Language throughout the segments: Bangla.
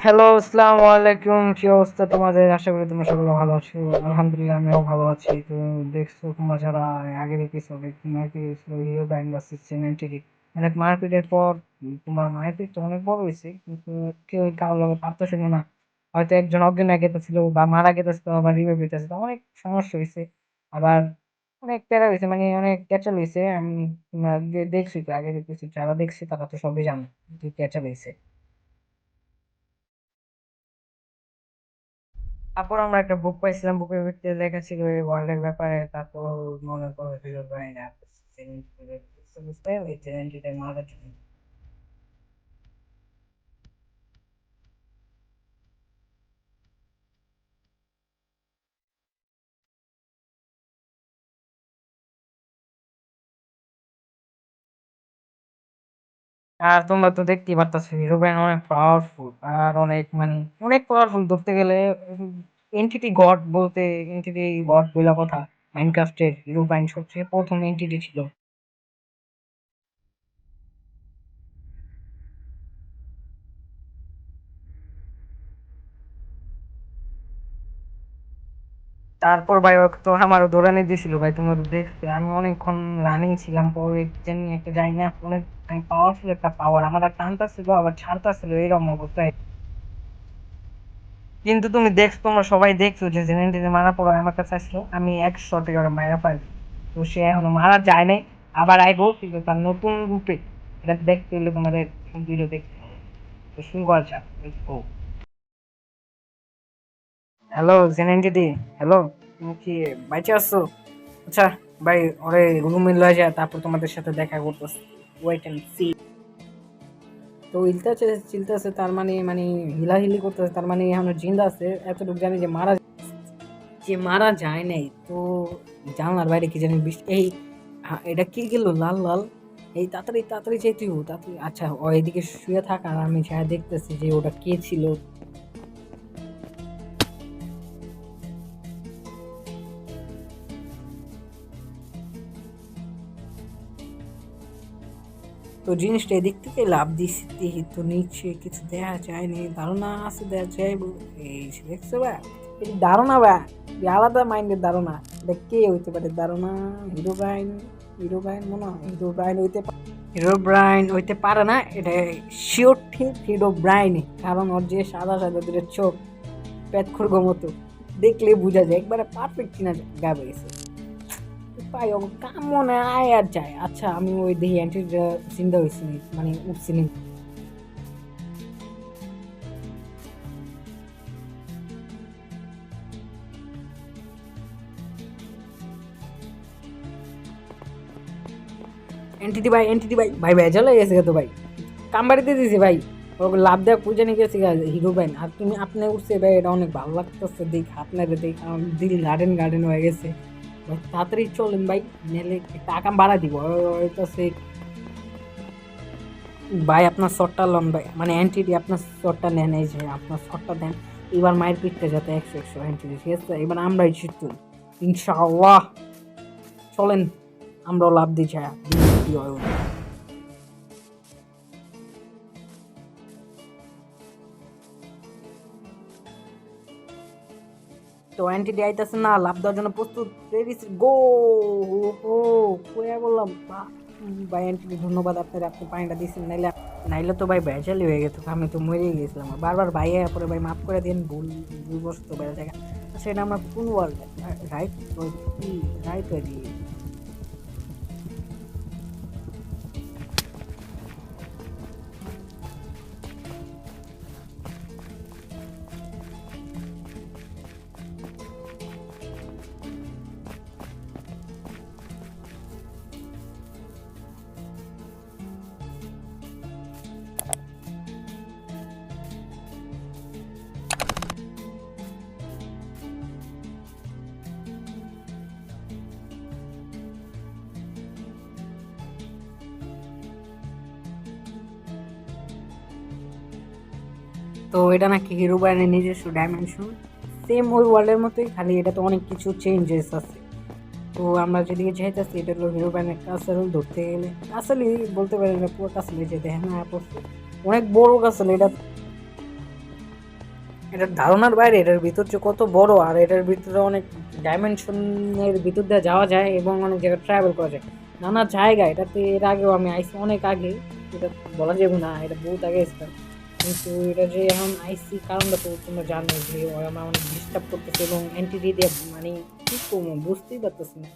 হ্যালো, আসসালামু আলাইকুম। কি অবস্থা তোমাদের? আশা করি তোমরা সকলে ভালো আছো। আলহামদুলিল্লাহ আমিও ভালো আছি। তো দেখছো তোমরা যারা আগের এপিসোডে মারপিট হয়েছিল হিরো ব্যান্ড ভার্সেস সেভেন্টিন, অনেক মারপিটের পর তোমার মারপিট তো অনেক বড় হয়েছে, কিন্তু কেউ কারোর লগে পারতেছিল না। হয়তো একজন অজ্ঞান হয়ে গেছিল বা মারা গেছিল, আবার রিভাইভ হইতেছিল, অনেক সমস্যা হয়েছে। আবার অনেক প্যারা হয়েছে, মানে অনেক ক্যাচাল হয়েছে। আমি তোমরা দেখছি তো আগের এপিসোড, যারা দেখছি তারা তো সবই জানো যে ক্যাচাল হয়েছে। তারপর আমরা একটা বুক পাইছিলাম, বুকের ভিতরে লেখা ছিল এই ওয়ার্ল্ডের ব্যাপারে। তারপর মনে করে ফিরো ভাই না মারা যায়। আর তোমরা তো দেখতেই পারতেছো হিরো ব্যান্ড অনেক পাওয়ারফুল, আর অনেক মানে অনেক পাওয়ারফুল ধরতে গেলে। এন্টিটি গড বলতে, এন্টিটি গড বলা কথা। মাইনক্রাফটের হিরো ব্যান্ড সবচেয়ে প্রথম এন্টিটি ছিল। তারপর ভাই ওকে তো আমারও দৌড়ানি দিছিল ভাই, তোমরা তো দেখছো আমি অনেকক্ষণ রানিং ছিলাম। পরে জানি একটা জানি না অনেক পাওয়ারফুল একটা পাওয়ার আমার টানতেছিল আবার ছাড়তেছিল, এরকম অবস্থায়। কিন্তু তুমি দেখছো, তোমরা সবাই দেখছো যে জেনেটিকে মারা পড়ো আমার কাছে আসলো, আমি এক শটে ওরা মারা পাই। তো সে এখনো মারা যায় নাই, আবার আইবো কিন্তু তার নতুন রূপে। এটা দেখতে হলে তোমাদের ভিডিও দেখতে হবে। তো শুরু করা যাক। ও হ্যালো জেনেটিটি, হ্যালো, তুমি কি বাইচে আসছো? আচ্ছা ভাই, ওরে রুমে লয়ে যায়, তারপর তোমাদের সাথে দেখা করতেছি। Wait and see. তো ইলতেছে চিলতেছে, তার মানে মানে হিলাহিলি করতেছে, তার মানে এখনো জিন্দা আছে। এতটুকু জানি যে মারা যায় নাই। তো জানলার বাইরে কি জানি বৃষ্টি, এই এটা কি গেল লাল লাল। এই তাড়াতাড়ি তাড়াতাড়ি যেতে হবে, তাড়াতাড়ি। আচ্ছা ও এদিকে শুয়ে থাক, আর আমি যা দেখতেছি যে ওটা কে ছিল। তো জিনিসটা এদিক থেকে লাভ দিচ্ছি, তো নিচে কিছু দেখা যায়নি, ধারণা আছে দেখা যায়। এই দেখছো বা, এই ধারণা বা, এই আলাদা মাইন্ডের ধারণা। এটা কে হইতে পারে ধারণা? হিরো ব্রাইন, হিরো ব্রাইন মনে হয় হিরো ব্রাইন হইতে পারে। হিরো ব্রাইন হইতে পারে না, এটা শিওর ঠিক হিরো ব্রাইন। কারণ ওর যে সাদা সাদা দুটো চোখ, পেট খোরগো মতো, দেখলে বোঝা যায় একবারে পারফেক্ট কিনা গাবে গেছে। পাই ও কাম মনে আয় আর যায়। আচ্ছা আমি ওই দেখি অ্যান্টির চিন্তা হয়েছি, মানে উঠছি নি। এনটিটি ভাই, এনটিটি ভাই, ভাই ভাই চলে গেছে তো ভাই, কাম বাড়িতে দিয়েছি ভাই। ও লাভ দেওয়া পূজা নিয়ে গেছে হিরো ব্যান। আর তুমি আপনি উঠছে ভাই, এটা অনেক ভালো লাগতেছে দেখ, আপনার দেখ আমার দিল গার্ডেন গার্ডেন হয়ে গেছে। ভাই তাড়াতাড়ি চলেন ভাই, নাহলে টাকা বাড়া দিব। হইতাছে ভাই আপনার শটটা লন ভাই, মানে এনটিটি আপনার শটটা নেন, এই যে আপনার শটটা দেন। এবার মায়ের পিঠটা যাতে একশো একশো এনটিটি, ঠিক আছে? এবার আমরাই জিতু ইনশাআল্লাহ। চলেন আমরাও লাভ দিই ছায়া, কি হয় ওটা। তো এনটিটি আইতাছে না, লাভ দেওয়ার জন্য প্রস্তুত, রেডি গো। ও কয়া বললাম ভাই এনটিটি, ধন্যবাদ আপনার, আপনি পানিটা দিয়েছেন, নাইলে নাইলে তো ভাই ভেজালি হয়ে গেছে, আমি তো মরেই গেছিলাম। বারবার ভাই পরে ভাই মাফ করে দিন, ভুল ভুলবশত বেড়ে জায়গা। সেটা আমরা কোন ওয়ার্ল্ড, রাইট? রাইট হয়ে দিয়ে। তো এটা নাকি হিরো ব্র্যান্ডের নিজস্ব ডাইমেনশন, সেম ওই ওয়ার্ল্ডের মতোই, খালি এটা তো অনেক কিছু চেঞ্জেস আছে। তো আমরা যেদিকে চাইতেছি এটা হলো হিরো ব্র্যান্ডের কাসেল। ধরতে গেলে কাসেলই বলতে পারি না, পুরো কাসেলে যেতে হ্যাঁ না পড়ছে, অনেক বড় কাসেল এটা। এটার ধারণার বাইরে, এটার ভিতর যে কত বড়, আর এটার ভিতরে অনেক ডাইমেনশনের ভিতর দিয়ে যাওয়া যায় এবং অনেক জায়গায় ট্রাভেল করা যায়, নানা জায়গায়। এটাতে এর আগেও আমি আইসি অনেক আগে, এটা বলা যাবে না, এটা বহুত আগে এসেছিলাম। কিন্তু এটা যে এখন আইসি কারণটা তো তোমরা জানো যে ওরা আমার অনেক ডিস্টার্ব করতেছে এবং এন্টিটি দিয়ে মানে কী করবো বুঝতেই পারতেছি না।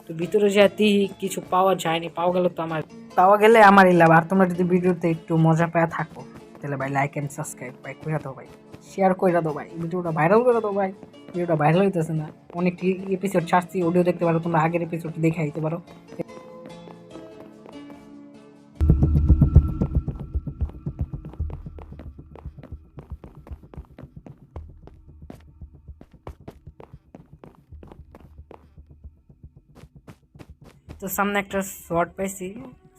তো ভিতরে যাতে কিছু পাওয়া যায়নি, পাওয়া গেলে তো আমার, পাওয়া গেলে আমারই লাভ। আর তোমরা যদি ভিডিওতে একটু মজা পেয়ে থাকো তাহলে ভাই লাইক অ্যান্ড সাবস্ক্রাইব ভাই করে দাও ভাই, শেয়ার করে দাও ভাই, ভিডিওটা ভাইরাল করে দাও ভাই। ভিডিওটা ভাইরাল হইতেছে না, অনেক এপিসোড ছাড়ছি, অডিও দেখতে পারো তোমরা, আগের এপিসোড দেখে দিতে পারো। তো সামনে একটা শর্ট পাইছি,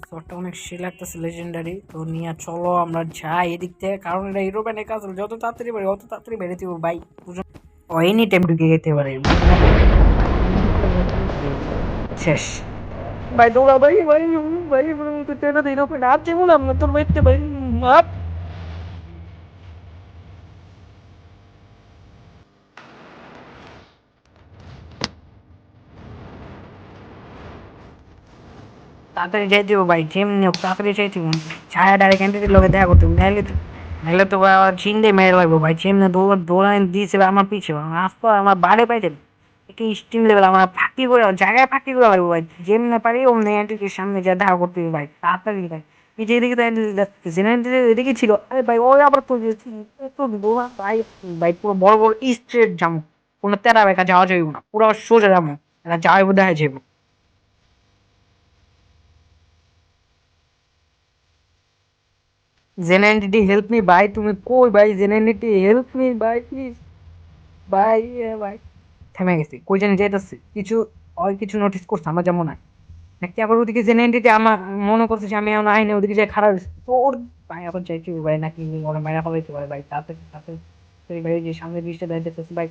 শর্টটা অনেক সে লাগতেছে, লেজেন্ডারি। তো নিয়ে চলো আমরা যাই এদিক থেকে, কারণ এটা ইউরোপিয়ানের কাজ, যত তাড়াতাড়ি পারি অত তাড়াতাড়ি বেড়ে দিব ভাই। ও এনি টাইম ঢুকে যেতে পারে, শেষ ভাই। দৌড়া ভাই ভাই ভাই, ট্রেনে দিন ওপেন আর যেমন আমরা তোর বাইতে ভাই মাপ। তাড়াতাড়ি যাই দিব ভাই, যেমনি হোক তাড়াতাড়ি যাই দিব। ছায়া ডাইরেক্ট ক্যান্ডিডেটের লোকে দেখা করতে নাইলে তো ভাই আমার চিনতে মেরে লাগবো ভাই। যেমনি দৌড়ান দিয়েছে আমার পিছে, আসতো আমার বাড়ে পাইছে একটু স্টিম লেভেল, আমার ফাঁকি করে জায়গায় ফাঁকি করে লাগবো ভাই। যেমনি পারি অমনি অ্যান্টিটির সামনে যা দেখা করতে হবে ভাই, তাড়াতাড়ি ভাই। পিছিয়ে এদিকে তো জেনারেল এদিকে ছিল, আরে ভাই ওই আবার তো ভাই। ভাই পুরো বড় বড় স্ট্রেট যাবো, কোনো তেরা বেকা যাওয়া যাইব না, পুরো সোজা যাবো, এটা যাইব দেখা যাইব। জেনারেলিটি হেল্প মি ভাই, তুমি কই ভাই? জেনারেলিটি হেল্প মি ভাই প্লিজ ভাই। ভাই থেমে গেছি, কই জানি যাইতেছি, কিছু ওই কিছু নোটিস করছে আমরা যেমন না নাকি, আবার ওদিকে জেনারেলিটি আমার মনে করছে যে আমি এখন আইনে ওদিকে যাই খারাপ তোর ভাই, আবার চাইছি ভাই নাকি ওরা মায়েরা ফলাইতে পারে ভাই, তাতে তাতে ভাই যে সামনে বৃষ্টি দাঁড়িয়েছে ভাই।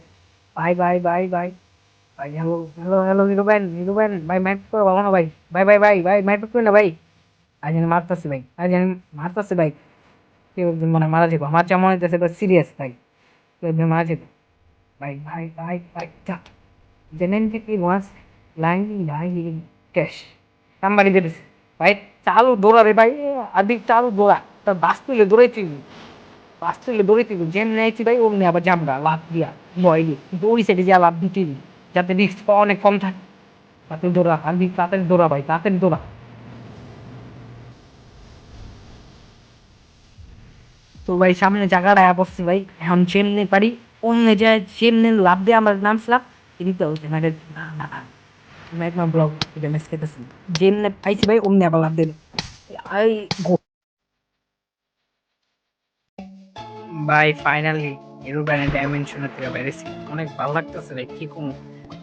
ভাই ভাই ভাই ভাই ভাই, হ্যালো হ্যালো হ্যালো, হিরো ব্যান ভাই, ম্যাট করে ভালো না ভাই। ভাই ভাই ভাই ভাই ম্যাট করে না ভাই, আজ আমি মারতাছি ভাই, আজ আমি মারতাছি ভাই। কেউ একজন মানে মারা যাবো, আমার যা মনে হচ্ছে সিরিয়াস ভাই, কেউ একজন মারা যাবো ভাই ভাই ভাই ভাই। Genetically once line line cash নাম্বারই দিতেছে ভাই। চালু দৌড়া রে ভাই, আদি চালু দৌড়া, তার বাস তুলে দৌড়াইছি, বাস তুলে দৌড়াইছি, জেম নিয়েছি ভাই, ওমনি আবার জামগা লাভ দিয়া ভয় দিয়ে, কিন্তু ওই সাইডে যা লাভ দিতে যাতে রিস্ক পাওয়া অনেক কম থাকে। তাড়াতাড়ি দৌড়া, আদি তাড়াতাড়ি দৌড়া ভাই, তাড়াতাড়ি দৌড়া। তো ভাই সামনে জায়গাটা বসছি ভাই, এখন যেমনি পারি অমনি যায়, যেমনি লাভ দিয়ে আমার নামছিলাম এদিকে হচ্ছে মানে ম্যাগমা ব্লক এটা মিস খেতেছি, যেমনি পাইছি ভাই অমনি আবার লাভ দিল। আই ভাই ফাইনালি এরোপ্লেনের ডাইমেনশনের থেকে বেরিয়েছি, অনেক ভালো লাগতেছে ভাই। কি কম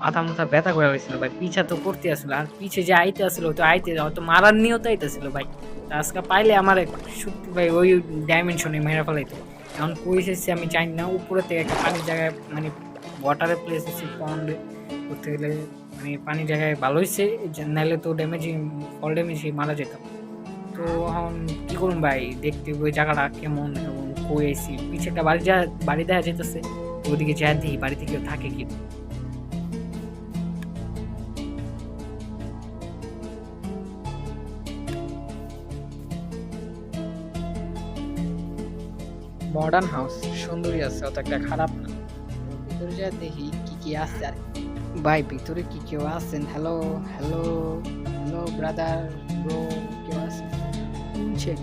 মাথা মাথা ব্যথা করে হয়েছিল ভাই, পিছা তো করতে আসলো, আর পিছে যে আইতে আসলো তো আইতে হয়তো মারার নিয়ত আইতেছিল ভাই। তা আজকে পাইলে আমার সত্যি ভাই ওই ডাইমেনশনে মেরে ফেলাইতো। এখন কই এসেছি আমি জানি না, উপরে থেকে একটা পানির জায়গায় মানে ওয়াটারের প্লেস হচ্ছে পন্ড করতে গেলে, মানে পানির জায়গায় ভালো হয়েছে, নাহলে তো ড্যামেজ ফল ড্যামেজে মারা যেতাম। তো এখন কি করুন ভাই, দেখতে ওই জায়গাটা কেমন এবং কই আইছি, পিছে একটা বাড়ি দেখা যেতেছে, ওদিকে যা দিই বাড়িতে কেউ থাকে কি। মডার্ন হাউস সুন্দরই আছে, অত একটা খারাপ না। ভিতরে যা দেখি কি কি আছে আর ভাই, ভিতরে কি কেউ আছেন? Hello hello hello brother bro, কেউ আছেন শুনছেন?